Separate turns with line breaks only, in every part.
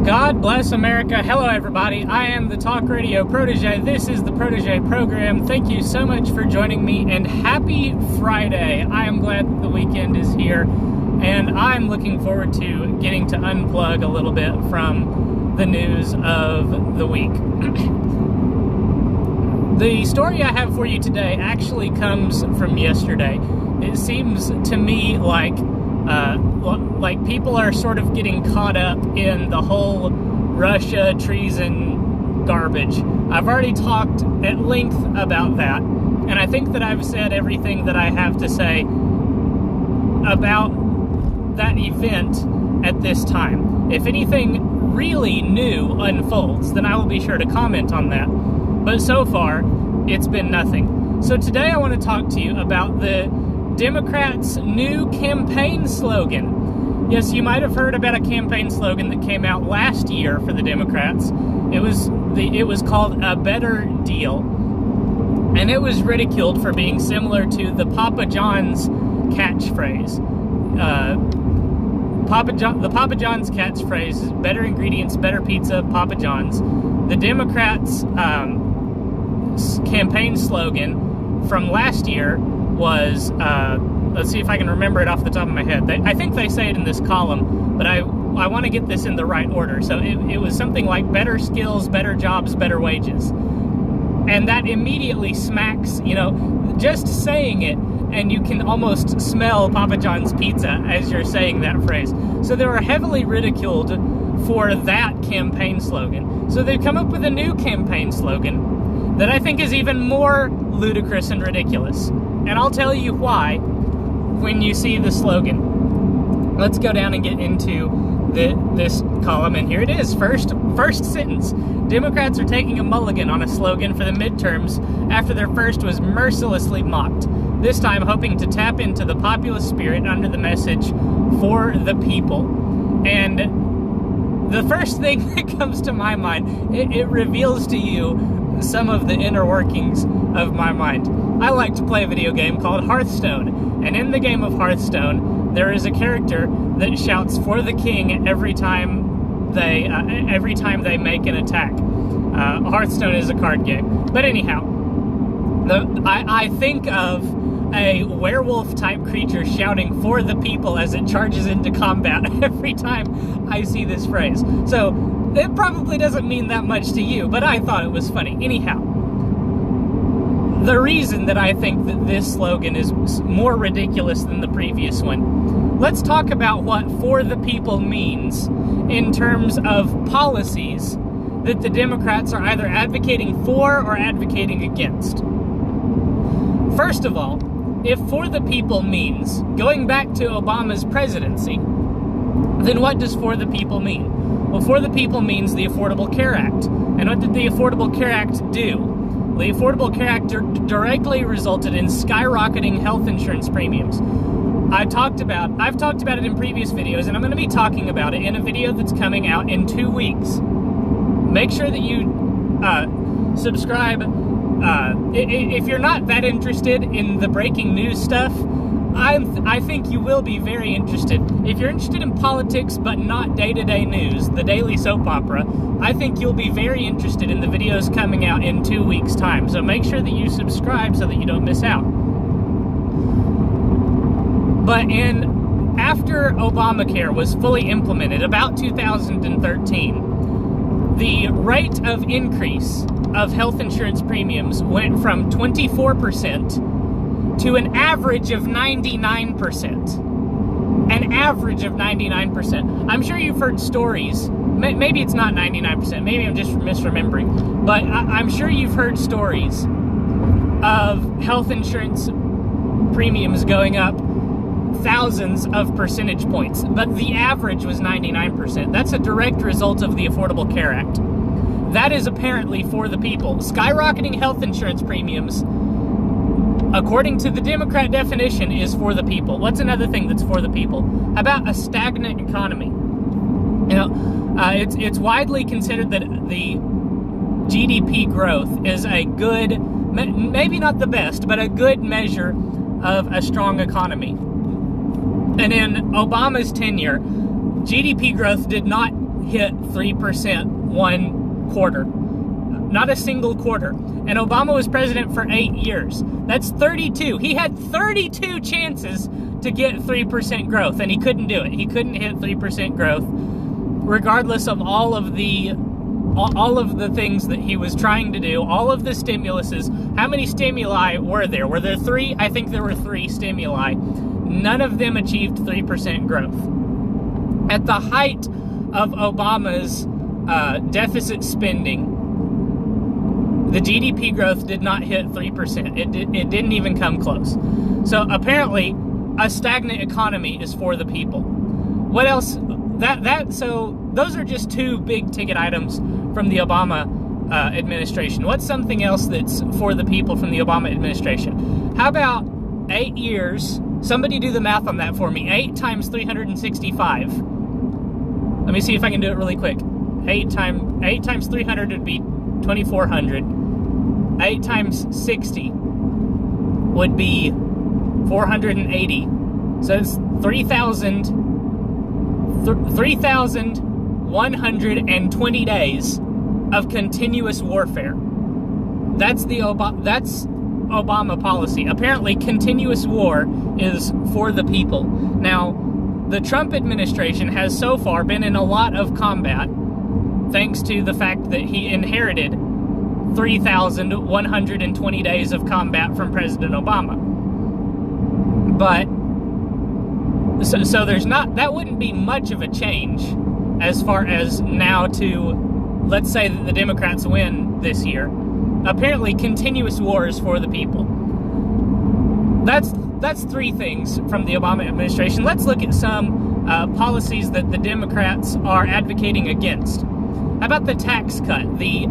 God bless America. Hello, everybody. I am the Talk Radio Protege. This is the Protege program. Thank you so much for joining me, and happy Friday. I am glad that the weekend is here, and I'm looking forward to getting to unplug a little bit from the news of the week. The story I have for you today actually comes from yesterday. It seems to me like people are sort of getting caught up in the whole Russia treason garbage. I've already talked at length about that, and I think that I've said everything that I have to say about that event at this time. If anything really new unfolds, then I will be sure to comment on that. But so far, it's been nothing. So today I want to talk to you about the Democrats' new campaign slogan. Yes, you might have heard about a campaign slogan that came out last year for the Democrats. It was called "A Better Deal," and it was ridiculed for being similar to the Papa John's catchphrase. The Papa John's catchphrase is "Better ingredients, better pizza, Papa John's." The Democrats' campaign slogan from last year was, let's see if I can remember it off the top of my head. I think they say it in this column, but I want to get this in the right order. So it was something like better skills, better jobs, better wages. And that immediately smacks, just saying it, and you can almost smell Papa John's pizza as you're saying that phrase. So they were heavily ridiculed for that campaign slogan. So they've come up with a new campaign slogan that I think is even more ludicrous and ridiculous. And I'll tell you why when you see the slogan. Let's go down and get into this column, and here it is. First sentence. Democrats are taking a mulligan on a slogan for the midterms after their first was mercilessly mocked, this time hoping to tap into the populist spirit under the message, "For the people." And the first thing that comes to my mind, it reveals to you some of the inner workings of my mind. I like to play a video game called Hearthstone, and in the game of Hearthstone, there is a character that shouts "For the king" every time they make an attack. Hearthstone is a card game, but anyhow, I think of a werewolf-type creature shouting "For the people" as it charges into combat every time I see this phrase. So it probably doesn't mean that much to you, but I thought it was funny. Anyhow, the reason that I think that this slogan is more ridiculous than the previous one, let's talk about what "for the people" means in terms of policies that the Democrats are either advocating for or advocating against. First of all, if "for the people" means going back to Obama's presidency, then what does "for the people" mean? Well, "for the people" means the Affordable Care Act. And what did the Affordable Care Act do? The Affordable Care Act directly resulted in skyrocketing health insurance premiums. I've talked about it in previous videos, and I'm going to be talking about it in a video that's coming out in 2 weeks. Make sure that you subscribe. If you're not that interested in the breaking news stuff, I think you will be very interested. If you're interested in politics but not day-to-day news, the daily soap opera, I think you'll be very interested in the videos coming out in 2 weeks' time. So make sure that you subscribe so that you don't miss out. But after Obamacare was fully implemented, about 2013, the rate of increase of health insurance premiums went from 24% to an average of 99%. An average of 99%. I'm sure you've heard stories, maybe it's not 99%, maybe I'm just misremembering, but I'm sure you've heard stories of health insurance premiums going up thousands of percentage points, but the average was 99%. That's a direct result of the Affordable Care Act. That is apparently for the people. Skyrocketing health insurance premiums, according to the Democrat definition, is for the people. What's another thing that's for the people? How about a stagnant economy? It's widely considered that the GDP growth is a good, maybe not the best, but a good measure of a strong economy. And in Obama's tenure, GDP growth did not hit 3% one quarter. Not a single quarter. And Obama was president for 8 years. That's 32. He had 32 chances to get 3% growth, and he couldn't do it. He couldn't hit 3% growth, regardless of all of the things that he was trying to do, all of the stimuluses. How many stimuli were there? Were there 3? I think there were 3 stimuli. None of them achieved 3% growth. At the height of Obama's deficit spending, the GDP growth did not hit 3%. It didn't even come close. So apparently, a stagnant economy is for the people. What else? So those are just 2 big ticket items from the Obama administration. What's something else that's for the people from the Obama administration? How about 8 years? Somebody do the math on that for me. 8 times 365. Let me see if I can do it really quick. 8 times 300 would be 2,400. 8 times 60 would be 480. So it's 3,120 days of continuous warfare. That's Obama policy. Apparently, continuous war is for the people. Now, the Trump administration has so far been in a lot of combat, thanks to the fact that he inherited 3,120 days of combat from President Obama. But so there's not, that wouldn't be much of a change as far as now to, let's say that the Democrats win this year. Apparently, continuous war is for the people. That's 3 things from the Obama administration. Let's look at some policies that the Democrats are advocating against. How about the tax cut? The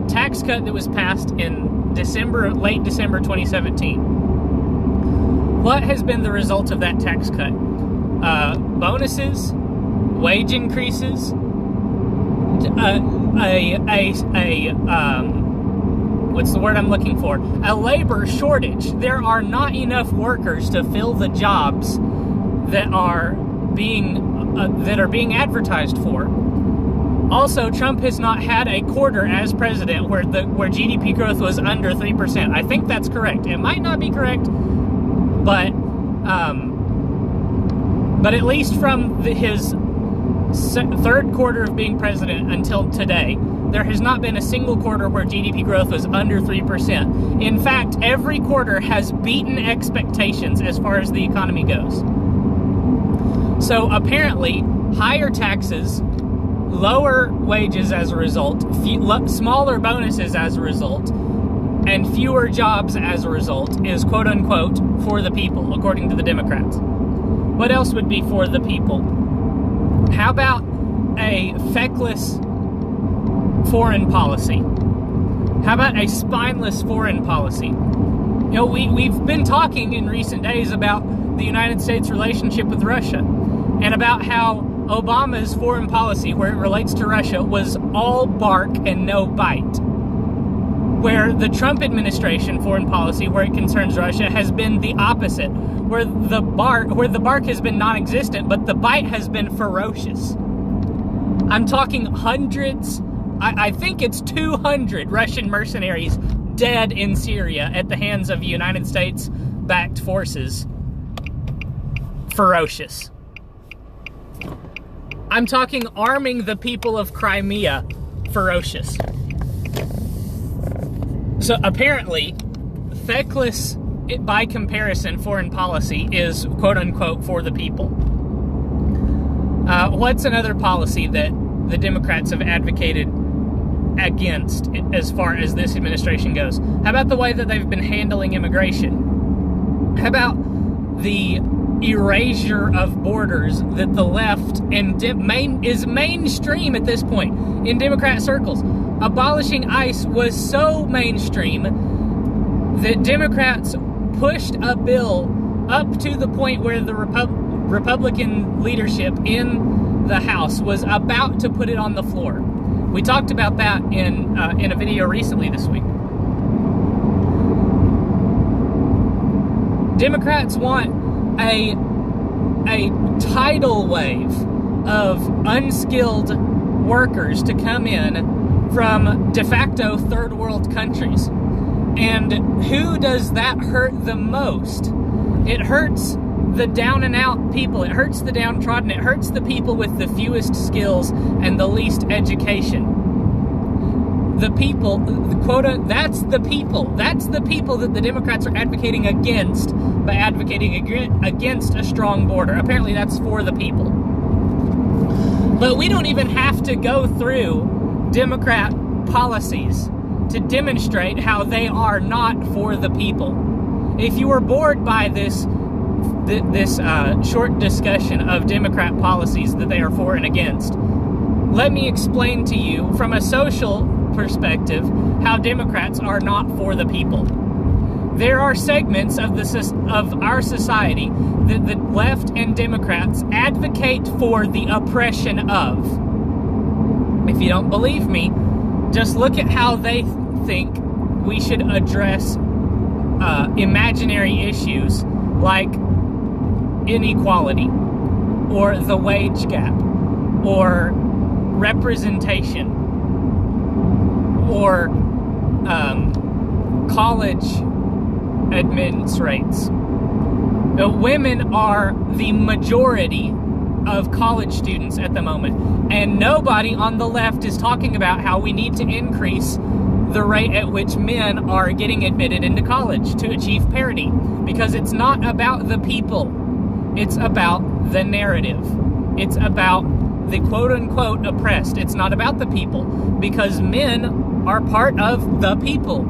tax cut that was passed in late December 2017. What has been the result of that tax cut? Bonuses, wage increases, what's the word I'm looking for? A labor shortage. There are not enough workers to fill the jobs that are being advertised for. Also, Trump has not had a quarter as president where GDP growth was under 3%. I think that's correct. It might not be correct, but at least from his third quarter of being president until today, there has not been a single quarter where GDP growth was under 3%. In fact, every quarter has beaten expectations as far as the economy goes. So apparently, higher taxes, lower wages as a result, smaller bonuses as a result, and fewer jobs as a result is quote-unquote for the people, according to the Democrats. What else would be for the people? How about a feckless foreign policy? How about a spineless foreign policy? You know, we've been talking in recent days about the United States' relationship with Russia, and about how Obama's foreign policy, where it relates to Russia, was all bark and no bite. Where the Trump administration foreign policy, where it concerns Russia, has been the opposite. Where the bark has been non-existent, but the bite has been ferocious. I'm talking hundreds, I think it's 200 Russian mercenaries dead in Syria at the hands of United States-backed forces. Ferocious. I'm talking arming the people of Crimea. Ferocious. So apparently, feckless, by comparison, foreign policy is quote-unquote for the people. What's another policy that the Democrats have advocated against as far as this administration goes? How about the way that they've been handling immigration? How about the erasure of borders that the left is mainstream at this point in Democrat circles? Abolishing ICE was so mainstream that Democrats pushed a bill up to the point where the Republican leadership in the House was about to put it on the floor. We talked about that in a video recently this week. Democrats want a tidal wave of unskilled workers to come in from de facto third world countries. And who does that hurt the most? It hurts the down and out people. It hurts the downtrodden. It hurts the people with the fewest skills and the least education. The people, quota, that's the people. That's the people that the Democrats are advocating against by advocating against a strong border. Apparently that's for the people. But we don't even have to go through Democrat policies to demonstrate how they are not for the people. If you were bored by this short discussion of Democrat policies that they are for and against, let me explain to you from a social perspective how Democrats are not for the people. There are segments of our society that the left and Democrats advocate for the oppression of. If you don't believe me, just look at how they think we should address imaginary issues like inequality, or the wage gap, or representation, or college admittance rates. Women are the majority of college students at the moment, and nobody on the left is talking about how we need to increase the rate at which men are getting admitted into college to achieve parity, because it's not about the people, it's about the narrative. It's about the quote-unquote oppressed. It's not about the people, because men are part of the people.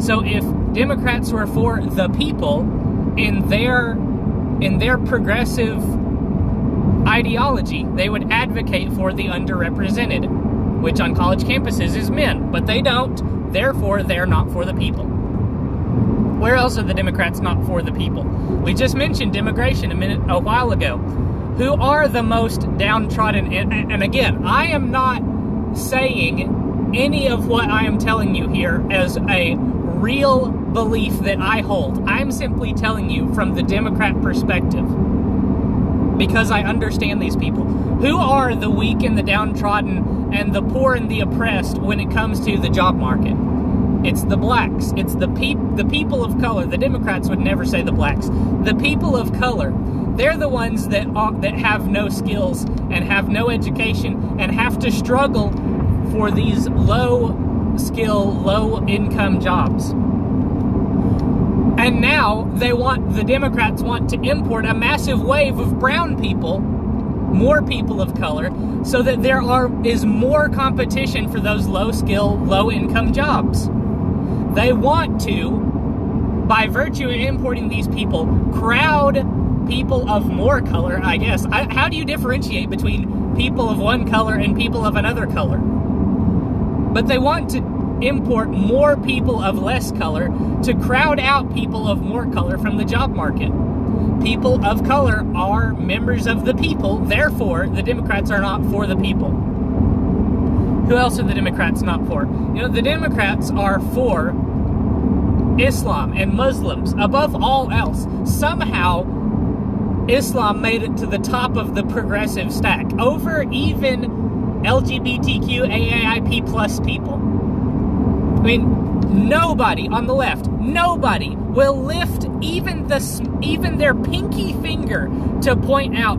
So if Democrats were for the people in their progressive ideology, they would advocate for the underrepresented, which on college campuses is men, but they don't. Therefore, they're not for the people. Where else are the Democrats not for the people? We just mentioned immigration a while ago. Who are the most downtrodden? And again, I am not saying any of what I am telling you here as a real belief that I hold. I'm simply telling you from the Democrat perspective, because I understand these people. Who are the weak and the downtrodden and the poor and the oppressed when it comes to the job market? It's the blacks. It's the people of color. The Democrats would never say the blacks. The people of color. They're the ones that have no skills and have no education and have to struggle for these low-skill, low-income jobs. And now the Democrats want to import a massive wave of brown people, more people of color, so that there is more competition for those low-skill, low-income jobs. They want to, by virtue of importing these people, crowd people of more color, I guess. How do you differentiate between people of one color and people of another color? But they want to import more people of less color to crowd out people of more color from the job market. People of color are members of the people, therefore the Democrats are not for the people. Who else are the Democrats not for? The Democrats are for Islam and Muslims above all else. Somehow Islam made it to the top of the progressive stack over even LGBTQ AAIP plus people. I mean, nobody on the left, nobody will lift even their pinky finger to point out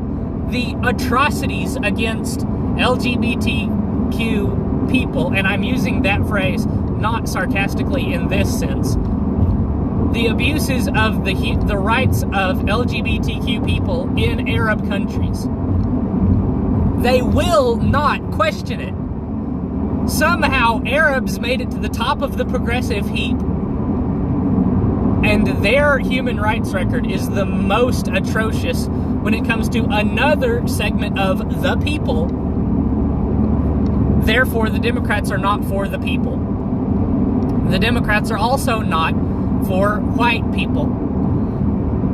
the atrocities against LGBTQ people, and I'm using that phrase not sarcastically in this sense. The abuses of the rights of LGBTQ people in Arab countries. They will not question it. Somehow Arabs made it to the top of the progressive heap, and their human rights record is the most atrocious when it comes to another segment of the people. Therefore, the Democrats are not for the people. The Democrats are also not for white people.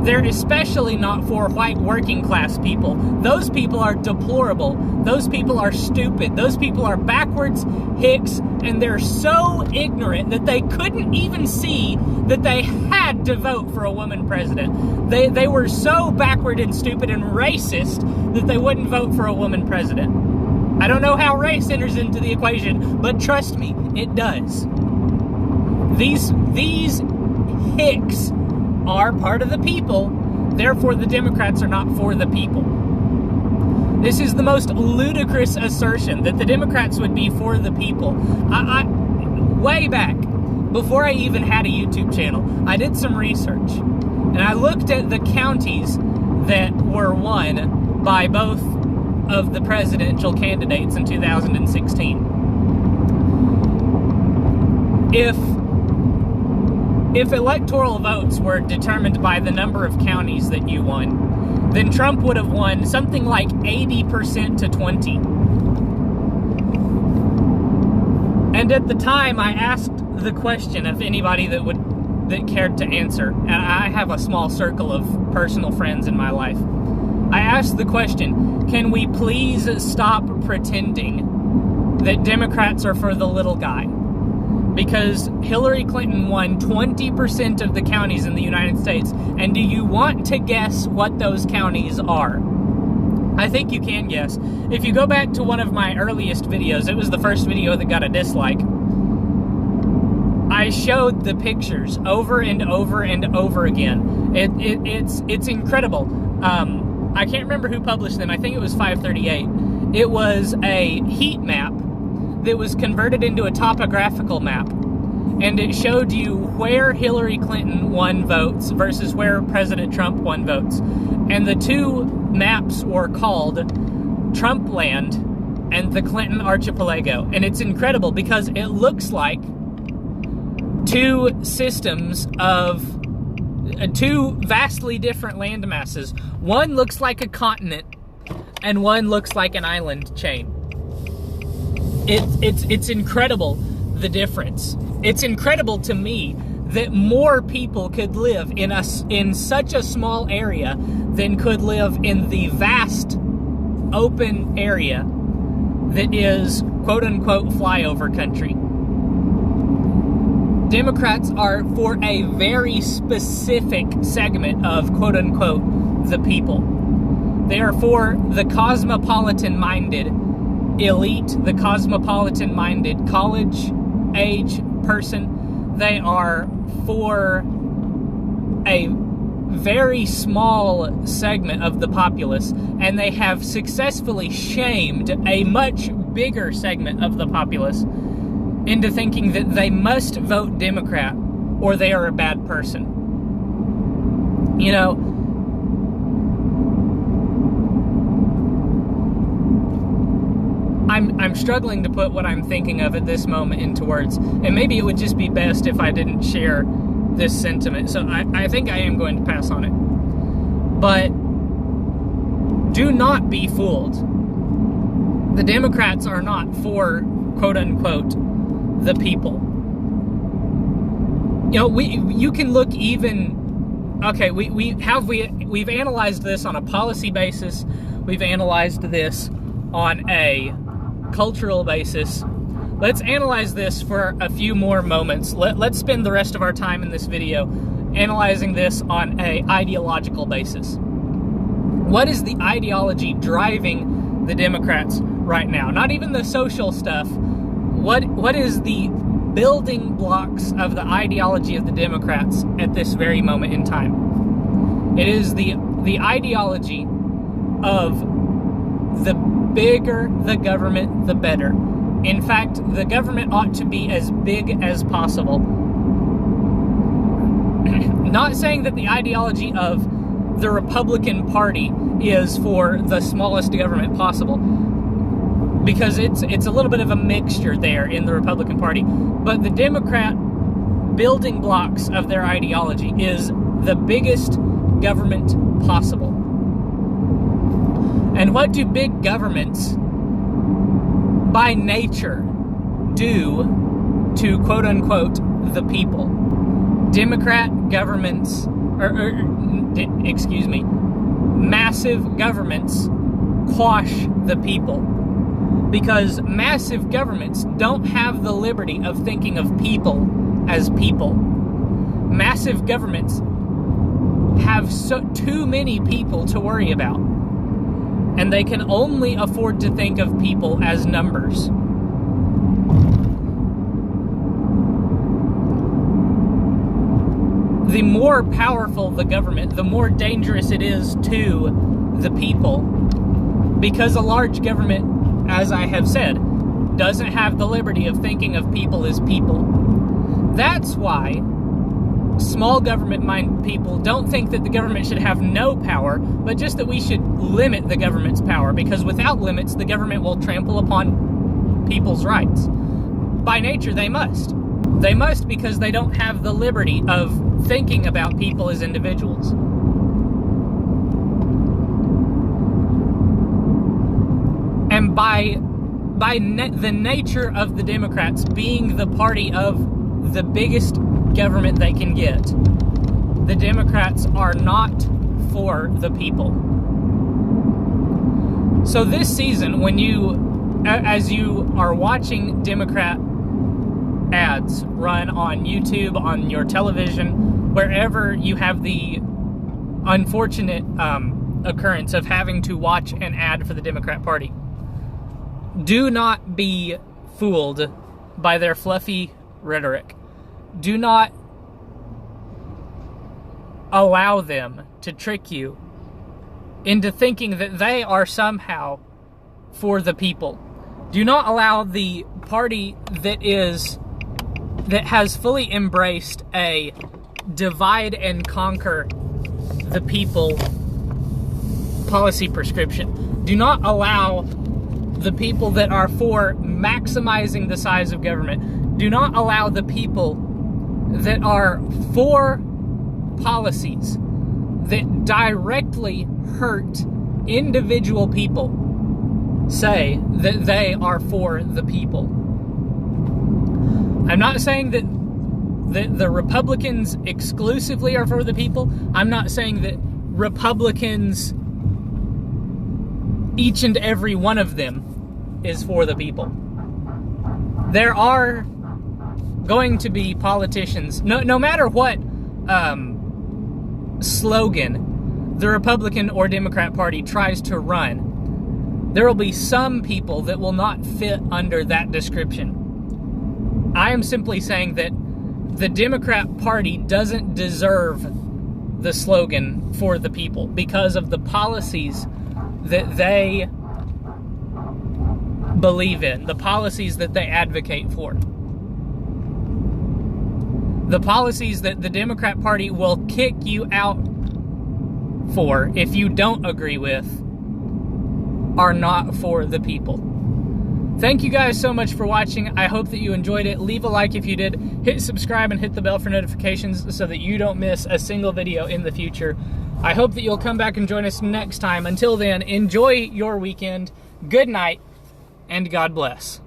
They're especially not for white working class people. Those people are deplorable. Those people are stupid. Those people are backwards hicks, and they're so ignorant that they couldn't even see that they had to vote for a woman president. They were so backward and stupid and racist that they wouldn't vote for a woman president. I don't know how race enters into the equation, but trust me, it does. These hicks are part of the people, therefore the Democrats are not for the people. This is the most ludicrous assertion, that the Democrats would be for the people. Way back, before I even had a YouTube channel, I did some research, and I looked at the counties that were won by both of the presidential candidates in 2016. If electoral votes were determined by the number of counties that you won, then Trump would have won something like 80% to 20. And at the time, I asked the question of anybody that cared to answer, and I have a small circle of personal friends in my life. I asked the question, can we please stop pretending that Democrats are for the little guy? Because Hillary Clinton won 20% of the counties in the United States. And do you want to guess what those counties are? I think you can guess. If you go back to one of my earliest videos, it was the first video that got a dislike, I showed the pictures over and over and over again. It's incredible. I can't remember who published them. I think it was 538. It was a heat map that was converted into a topographical map, and it showed you where Hillary Clinton won votes versus where President Trump won votes. And the two maps were called Trump Land and the Clinton Archipelago. And it's incredible because it looks like two systems of two vastly different land masses. One looks like a continent and one looks like an island chain. It's incredible, the difference. It's incredible to me that more people could live in such a small area than could live in the vast open area that is quote-unquote flyover country. Democrats are for a very specific segment of quote-unquote the people. They are for the cosmopolitan-minded elite, the cosmopolitan-minded college-age person. They are for a very small segment of the populace, and they have successfully shamed a much bigger segment of the populace into thinking that they must vote Democrat or they are a bad person. You know, I'm struggling to put what I'm thinking of at this moment into words, and maybe it would just be best if I didn't share this sentiment, so I think I am going to pass on it. But do not be fooled. The Democrats are not for, quote-unquote, the people. You know, you can look even, okay, we've analyzed this on a policy basis, we've analyzed this on a cultural basis. Let's analyze this for a few more moments. Let's spend the rest of our time in this video analyzing this on a ideological basis. What is the ideology driving the Democrats right now? Not even the social stuff. What is the building blocks of the ideology of the Democrats at this very moment in time? It is the ideology of the bigger the government, the better. In fact, the government ought to be as big as possible. Not saying that the ideology of the Republican Party is for the smallest government possible, because it's a little bit of a mixture there in the Republican Party. But the Democrat building blocks of their ideology is the biggest government possible. And what do big governments, by nature, do to quote-unquote the people? Democrat governments, excuse me, massive governments quash the people. Because massive governments don't have the liberty of thinking of people as people. Massive governments have too many people to worry about. And they can only afford to think of people as numbers. The more powerful the government, the more dangerous it is to the people. Because a large government, as I have said, doesn't have the liberty of thinking of people as people. That's why small government-minded people don't think that the government should have no power, but just that we should limit the government's power, because without limits, the government will trample upon people's rights. By nature, they must. They must because they don't have the liberty of thinking about people as individuals. And by the nature of the Democrats being the party of the biggest government they can get, the Democrats are not for the people. So this season, as you are watching Democrat ads run on YouTube, on your television, wherever you have the unfortunate occurrence of having to watch an ad for the Democrat Party, do not be fooled by their fluffy rhetoric. Do not allow them to trick you into thinking that they are somehow for the people. Do not allow the party that has fully embraced a divide and conquer the people policy prescription. Do not allow the people that are for maximizing the size of government. Do not allow the people that are for policies that directly hurt individual people say that they are for the people. I'm not saying that the Republicans exclusively are for the people. I'm not saying that Republicans, each and every one of them, is for the people. There are going to be politicians, no matter what slogan the Republican or Democrat Party tries to run, there will be some people that will not fit under that description. I am simply saying that the Democrat Party doesn't deserve the slogan for the people because of the policies that they believe in, the policies that they advocate for. The policies that the Democrat Party will kick you out for if you don't agree with are not for the people. Thank you guys so much for watching. I hope that you enjoyed it. Leave a like if you did. Hit subscribe and hit the bell for notifications so that you don't miss a single video in the future. I hope that you'll come back and join us next time. Until then, enjoy your weekend. Good night, and God bless.